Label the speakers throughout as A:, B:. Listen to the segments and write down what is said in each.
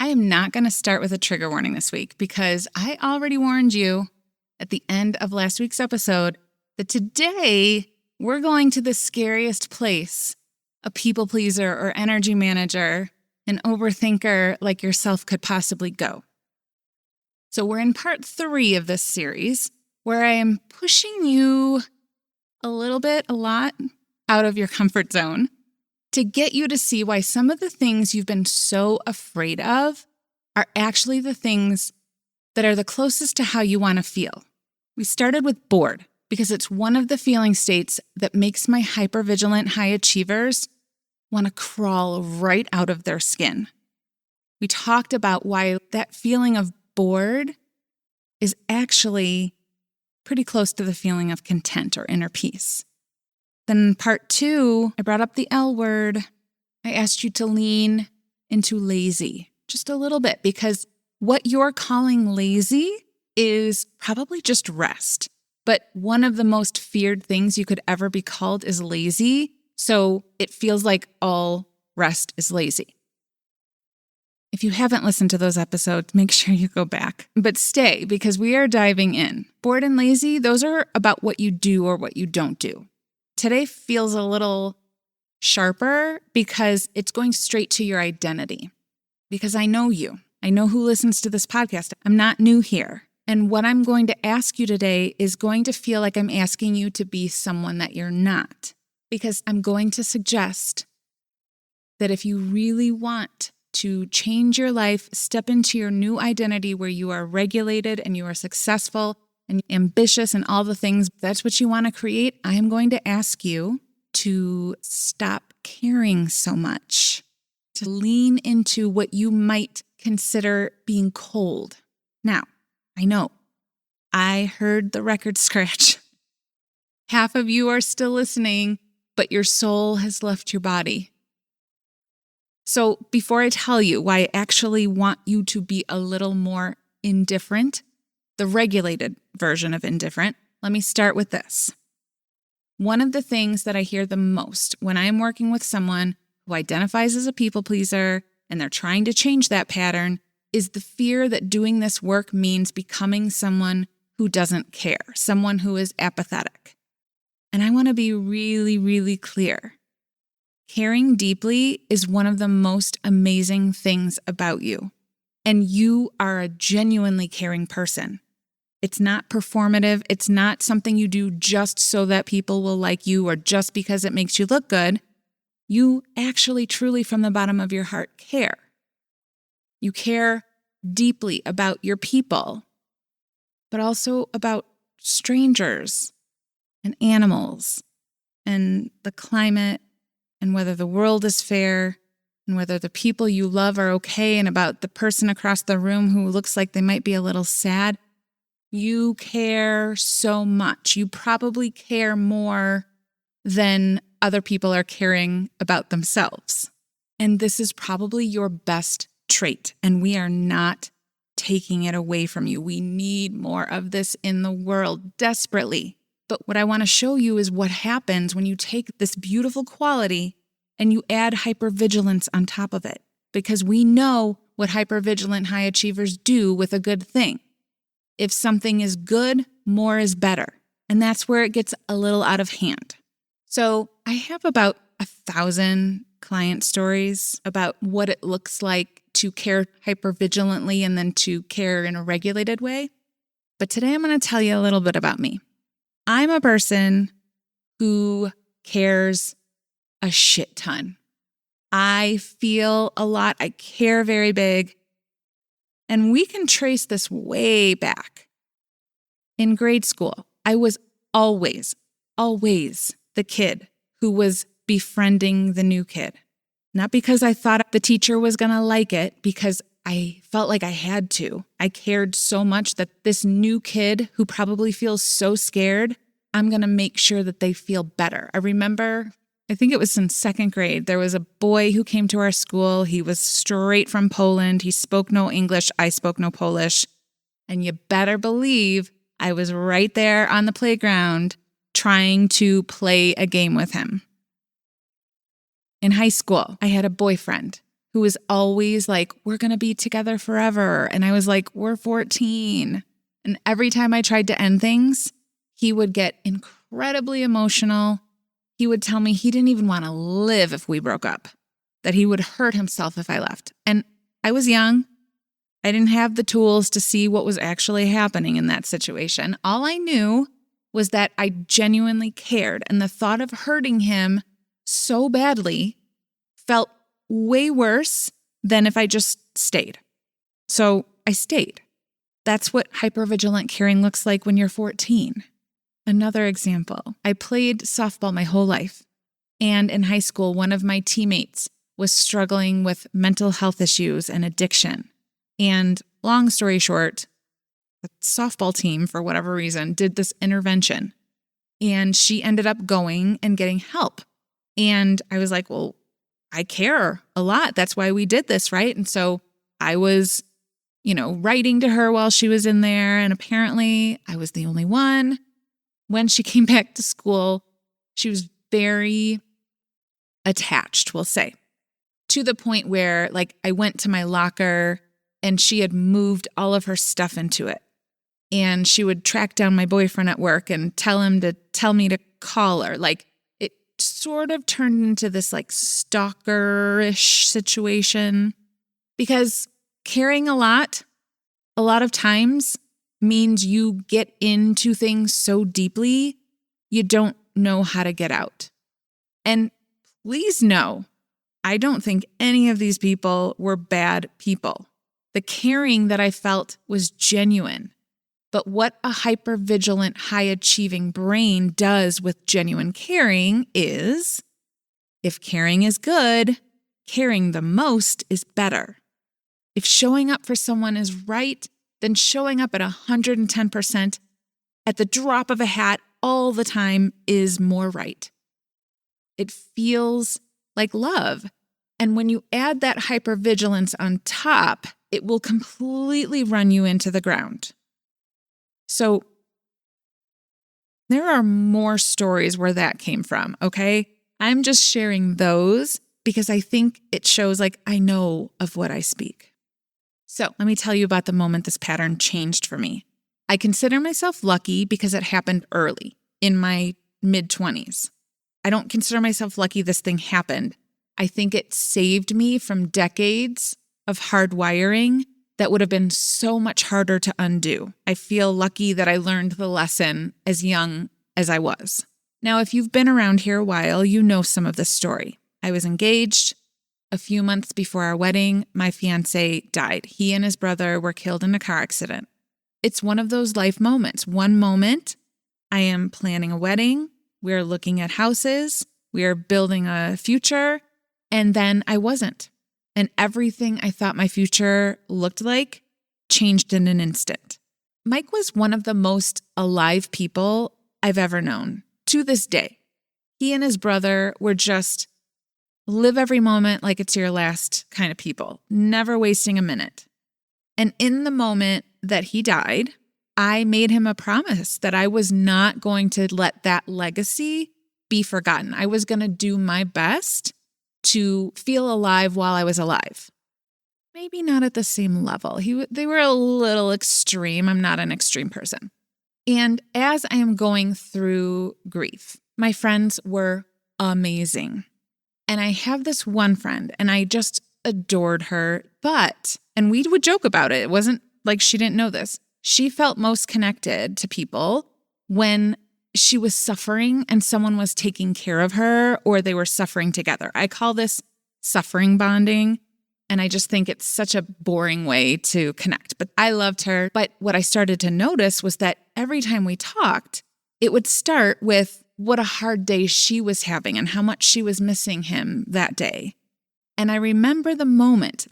A: I am not going to start with a trigger warning this week because I already warned you at the end of last week's episode that today we're going to the scariest place a people pleaser or energy manager, an overthinker like yourself could possibly go. So we're in part 3 of this series where I am pushing you a lot out of your comfort zone to get you to see why some of the things you've been so afraid of are actually the things that are the closest to how you want to feel. We started with bored because it's one of the feeling states that makes my hypervigilant high achievers want to crawl right out of their skin. We talked about why that feeling of bored is actually pretty close to the feeling of content or inner peace. Then in part 2, I brought up the L word. I asked you to lean into lazy just a little bit because what you're calling lazy is probably just rest. But one of the most feared things you could ever be called is lazy. So it feels like all rest is lazy. If you haven't listened to those episodes, make sure you go back. But stay because we are diving in. Bored and lazy, those are about what you do or what you don't do. Today feels a little sharper because it's going straight to your identity. Because I know you. I know who listens to this podcast. I'm not new here. And what I'm going to ask you today is going to feel like I'm asking you to be someone that you're not. Because I'm going to suggest that if you really want to change your life, step into your new identity where you are regulated and you are successful and ambitious and all the things, that's what you want to create, I am going to ask you to stop caring so much, to lean into what you might consider being cold. Now, I know, I heard the record scratch. Half of you are still listening, but your soul has left your body. So before I tell you why I actually want you to be a little more indifferent, the regulated version of indifferent, let me start with this. One of the things that I hear the most when I'm working with someone who identifies as a people pleaser and they're trying to change that pattern is the fear that doing this work means becoming someone who doesn't care, someone who is apathetic. And I want to be really, really clear. Caring deeply is one of the most amazing things about you. And you are a genuinely caring person. It's not performative. It's not something you do just so that people will like you or just because it makes you look good. You actually, truly, from the bottom of your heart, care. You care deeply about your people, but also about strangers and animals and the climate and whether the world is fair and whether the people you love are okay and about the person across the room who looks like they might be a little sad. You care so much. You probably care more than other people are caring about themselves. And this is probably your best trait, and we are not taking it away from you. We need more of this in the world desperately. But what I want to show you is what happens when you take this beautiful quality and you add hypervigilance on top of it. Because we know what hypervigilant high achievers do with a good thing. If something is good, more is better. And that's where it gets a little out of hand. So I have about 1,000 client stories about what it looks like to care hypervigilantly and then to care in a regulated way. But today I'm going to tell you a little bit about me. I'm a person who cares a shit ton. I feel a lot. I care very big. And we can trace this way back. In grade school, I was always the kid who was befriending the new kid. Not because I thought the teacher was going to like it, because I felt like I had to. I cared so much that this new kid who probably feels so scared, I'm going to make sure that they feel better. I remember, I think it was in 2nd grade, there was a boy who came to our school. He was straight from Poland. He spoke no English. I spoke no Polish. And you better believe I was right there on the playground trying to play a game with him. In high school, I had a boyfriend who was always like, we're going to be together forever. And I was like, we're 14. And every time I tried to end things, he would get incredibly emotional. He would tell me he didn't even want to live if we broke up, that he would hurt himself if I left. And I was young. I didn't have the tools to see what was actually happening in that situation. All I knew was that I genuinely cared, and the thought of hurting him so badly felt way worse than if I just stayed. So I stayed. That's what hypervigilant caring looks like when you're 14. Another example, I played softball my whole life. And in high school, one of my teammates was struggling with mental health issues and addiction. And long story short, the softball team, for whatever reason, did this intervention. And she ended up going and getting help. And I was like, well, I care a lot. That's why we did this, right? And so I was, writing to her while she was in there. And apparently I was the only one. When she came back to school, she was very attached, we'll say, to the point where I went to my locker and she had moved all of her stuff into it. And she would track down my boyfriend at work and tell him to tell me to call her. It sort of turned into this stalker-ish situation, because caring a lot of times means you get into things so deeply you don't know how to get out. And please know, I don't think any of these people were bad people. The caring that I felt was genuine. But what a hypervigilant, high-achieving brain does with genuine caring is, if caring is good, caring the most is better. If showing up for someone is right, then showing up at 110% at the drop of a hat all the time is more right. It feels like love. And when you add that hypervigilance on top, it will completely run you into the ground. So there are more stories where that came from, okay? I'm just sharing those because I think it shows I know of what I speak. So let me tell you about the moment this pattern changed for me. I consider myself lucky because it happened early, in my mid-20s. I don't consider myself lucky this thing happened. I think it saved me from decades of hardwiring that would have been so much harder to undo. I feel lucky that I learned the lesson as young as I was. Now, if you've been around here a while, you know some of this story. I was engaged. A few months before our wedding, my fiancé died. He and his brother were killed in a car accident. It's one of those life moments. One moment, I am planning a wedding. We're looking at houses. We are building a future. And then I wasn't. And everything I thought my future looked like changed in an instant. Mike was one of the most alive people I've ever known, to this day. He and his brother were just live every moment like it's your last kind of people, never wasting a minute. And in the moment that he died, I made him a promise that I was not going to let that legacy be forgotten. I was going to do my best to feel alive while I was alive. Maybe not at the same level. They were a little extreme. I'm not an extreme person. And as I am going through grief, my friends were amazing. And I have this one friend, and I just adored her. And we would joke about it. It wasn't like she didn't know this. She felt most connected to people when she was suffering and someone was taking care of her, or they were suffering together. I call this suffering bonding. And I just think it's such a boring way to connect. But I loved her. But what I started to notice was that every time we talked, it would start with what a hard day she was having and how much she was missing him that day. And I remember the moment,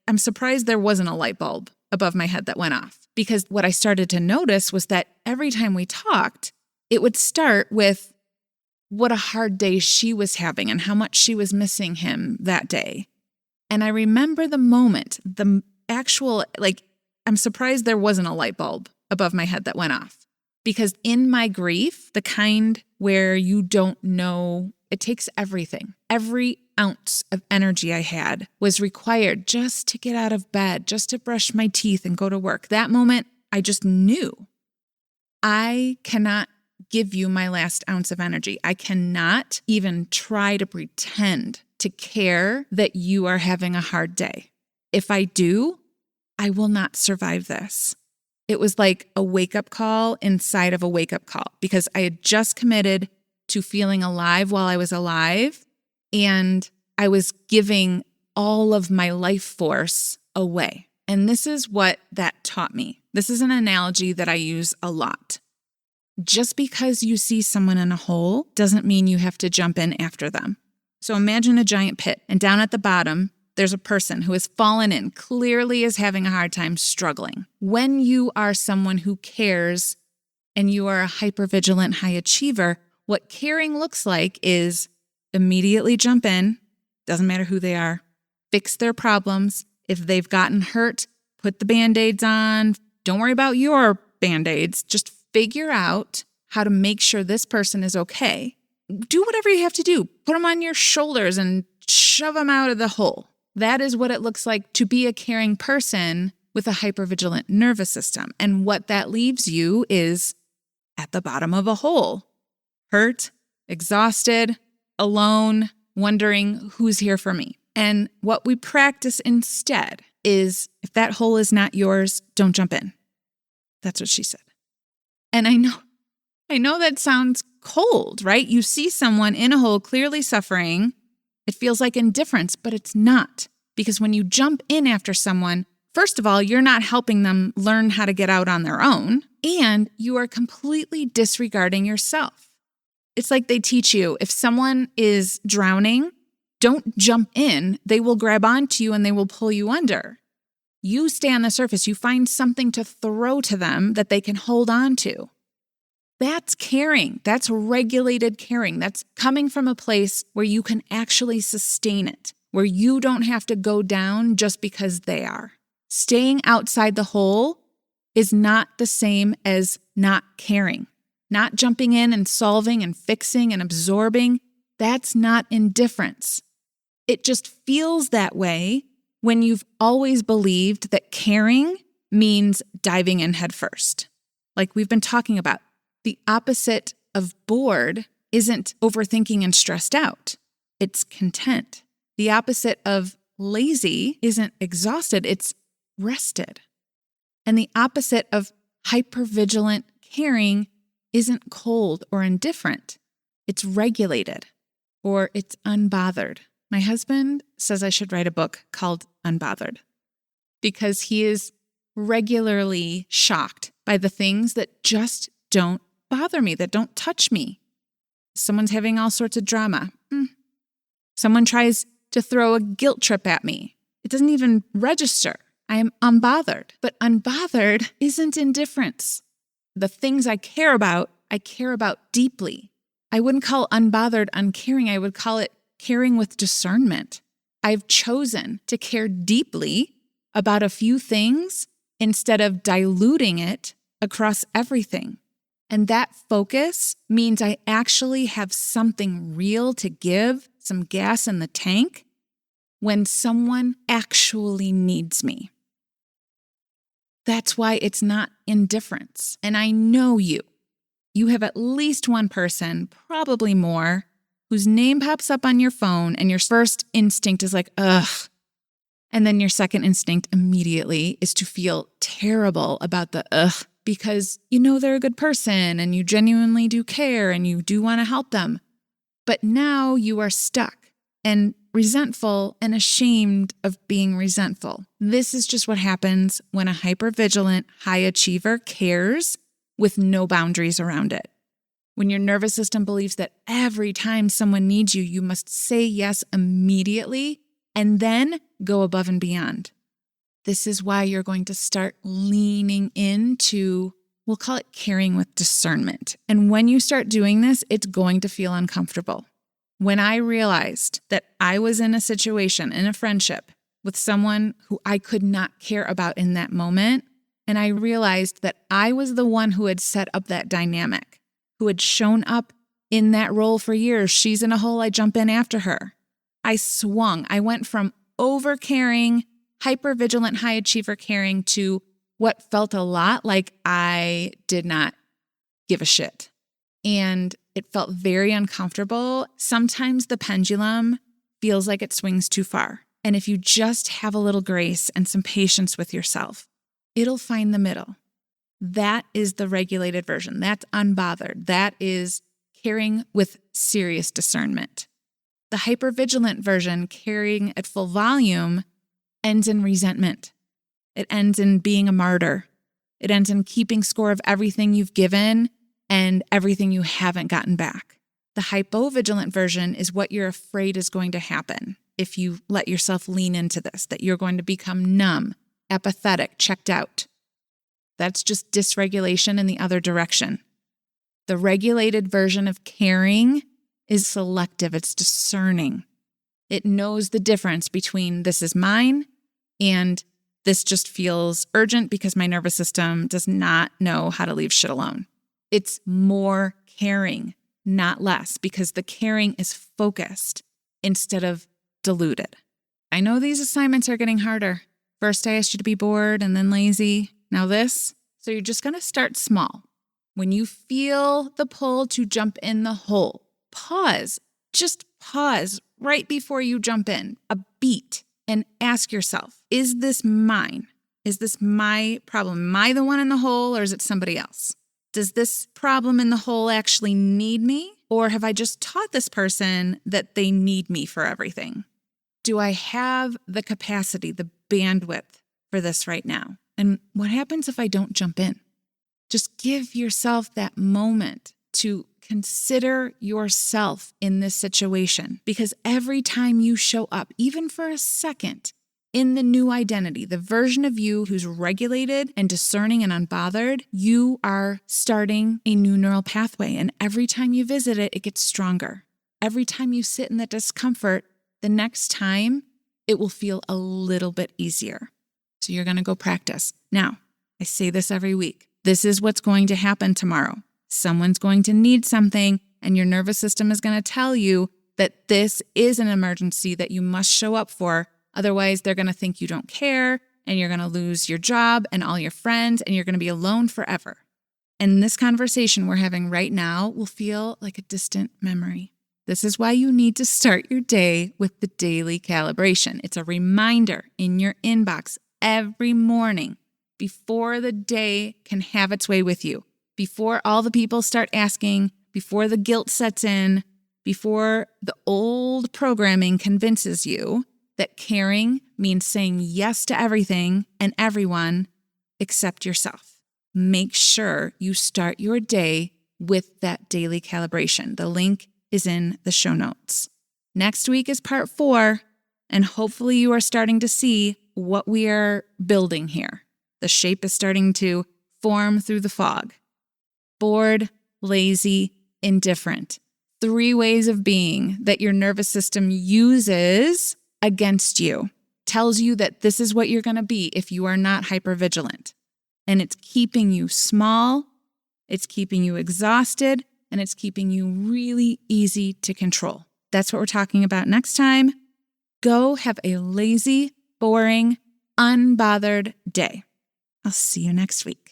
A: I'm surprised there wasn't a light bulb above my head that went off. Because what I started to notice was that every time we talked, it would start with what a hard day she was having and how much she was missing him that day. And I remember the moment, the actual, I'm surprised there wasn't a light bulb above my head that went off. Because in my grief, the kind where you don't know It takes everything. Every ounce of energy I had was required just to get out of bed, just to brush my teeth and go to work. That moment, I just knew I cannot give you my last ounce of energy. I cannot even try to pretend to care that you are having a hard day. If I do, I will not survive this. It was like a wake-up call inside of a wake-up call because I had just committed to feeling alive while I was alive, and I was giving all of my life force away. And this is what that taught me. This is an analogy that I use a lot. Just because you see someone in a hole doesn't mean you have to jump in after them. So imagine a giant pit, and down at the bottom, there's a person who has fallen in, clearly is having a hard time, struggling. When you are someone who cares and you are a hypervigilant high achiever, what caring looks like is immediately jump in, doesn't matter who they are, fix their problems. If they've gotten hurt, put the Band-Aids on. Don't worry about your Band-Aids. Just figure out how to make sure this person is okay. Do whatever you have to do. Put them on your shoulders and shove them out of the hole. That is what it looks like to be a caring person with a hypervigilant nervous system. And what that leaves you is at the bottom of a hole, hurt, exhausted, alone, wondering who's here for me. And what we practice instead is if that hole is not yours, don't jump in. That's what she said. And I know that sounds cold, right? You see someone in a hole clearly suffering. It feels like indifference, but it's not. Because when you jump in after someone, first of all, you're not helping them learn how to get out on their own, and you are completely disregarding yourself. It's like they teach you, if someone is drowning, don't jump in. They will grab onto you and they will pull you under. You stay on the surface. You find something to throw to them that they can hold on to. That's caring. That's regulated caring. That's coming from a place where you can actually sustain it, where you don't have to go down just because they are. Staying outside the hole is not the same as not caring. Not jumping in and solving and fixing and absorbing. That's not indifference. It just feels that way when you've always believed that caring means diving in headfirst. Like we've been talking about. The opposite of bored isn't overthinking and stressed out. It's content. The opposite of lazy isn't exhausted. It's rested. And the opposite of hypervigilant caring isn't cold or indifferent. It's regulated or it's unbothered. My husband says I should write a book called Unbothered because he is regularly shocked by the things that just don't bother me, that don't touch me. Someone's having all sorts of drama. Someone tries to throw a guilt trip at me. It doesn't even register. I am unbothered. But unbothered isn't indifference. The things I care about deeply. I wouldn't call unbothered uncaring. I would call it caring with discernment. I've chosen to care deeply about a few things instead of diluting it across everything. And that focus means I actually have something real to give, some gas in the tank, when someone actually needs me. That's why it's not indifference. And I know you. You have at least one person, probably more, whose name pops up on your phone and your first instinct is like, ugh. And then your second instinct immediately is to feel terrible about the ugh. Because you know they're a good person and you genuinely do care and you do want to help them. But now you are stuck and resentful and ashamed of being resentful. This is just what happens when a hypervigilant high achiever cares with no boundaries around it. When your nervous system believes that every time someone needs you, you must say yes immediately and then go above and beyond. This is why you're going to start leaning into, we'll call it caring with discernment. And when you start doing this, it's going to feel uncomfortable. When I realized that I was in a situation, in a friendship, with someone who I could not care about in that moment, and I realized that I was the one who had set up that dynamic, who had shown up in that role for years. She's in a hole, I jump in after her. I swung. I went from over-caring, hyper-vigilant, high-achiever caring to what felt a lot like I did not give a shit. And it felt very uncomfortable. Sometimes the pendulum feels like it swings too far. And if you just have a little grace and some patience with yourself, it'll find the middle. That is the regulated version. That's unbothered. That is caring with serious discernment. The hypervigilant version, carrying at full volume, ends in resentment. It ends in being a martyr. It ends in keeping score of everything you've given and everything you haven't gotten back. The hypovigilant version is what you're afraid is going to happen if you let yourself lean into this, that you're going to become numb, apathetic, checked out. That's just dysregulation in the other direction. The regulated version of caring is selective. It's discerning. It knows the difference between this is mine and this just feels urgent because my nervous system does not know how to leave shit alone. It's more caring, not less, because the caring is focused instead of diluted. I know these assignments are getting harder. First, I asked you to be bored and then lazy. Now this. So you're just going to start small. When you feel the pull to jump in the hole, pause. Just pause right before you jump in, a beat, and ask yourself, is this mine? Is this my problem? Am I the one in the hole or is it somebody else? Does this problem in the hole actually need me? Or have I just taught this person that they need me for everything? Do I have the capacity, the bandwidth for this right now? And what happens if I don't jump in? Just give yourself that moment to consider yourself in this situation. Because every time you show up, even for a second, in the new identity, the version of you who's regulated and discerning and unbothered, you are starting a new neural pathway. And every time you visit it, it gets stronger. Every time you sit in that discomfort, the next time it will feel a little bit easier. So you're going to go practice. Now, I say this every week. This is what's going to happen tomorrow. Someone's going to need something, and your nervous system is going to tell you that this is an emergency that you must show up for. Otherwise, they're going to think you don't care, and you're going to lose your job and all your friends, and you're going to be alone forever. And this conversation we're having right now will feel like a distant memory. This is why you need to start your day with the Daily Calibration. It's a reminder in your inbox every morning before the day can have its way with you, before all the people start asking, before the guilt sets in, before the old programming convinces you that caring means saying yes to everything and everyone except yourself. Make sure you start your day with that daily calibration. The link is in the show notes. Next week is part 4, and hopefully you are starting to see what we are building here. The shape is starting to form through the fog. Bored, lazy, indifferent. 3 ways of being that your nervous system uses against you. Tells you that this is what you're going to be if you are not hypervigilant. And it's keeping you small, it's keeping you exhausted, and it's keeping you really easy to control. That's what we're talking about next time. Go have a lazy, boring, unbothered day. I'll see you next week.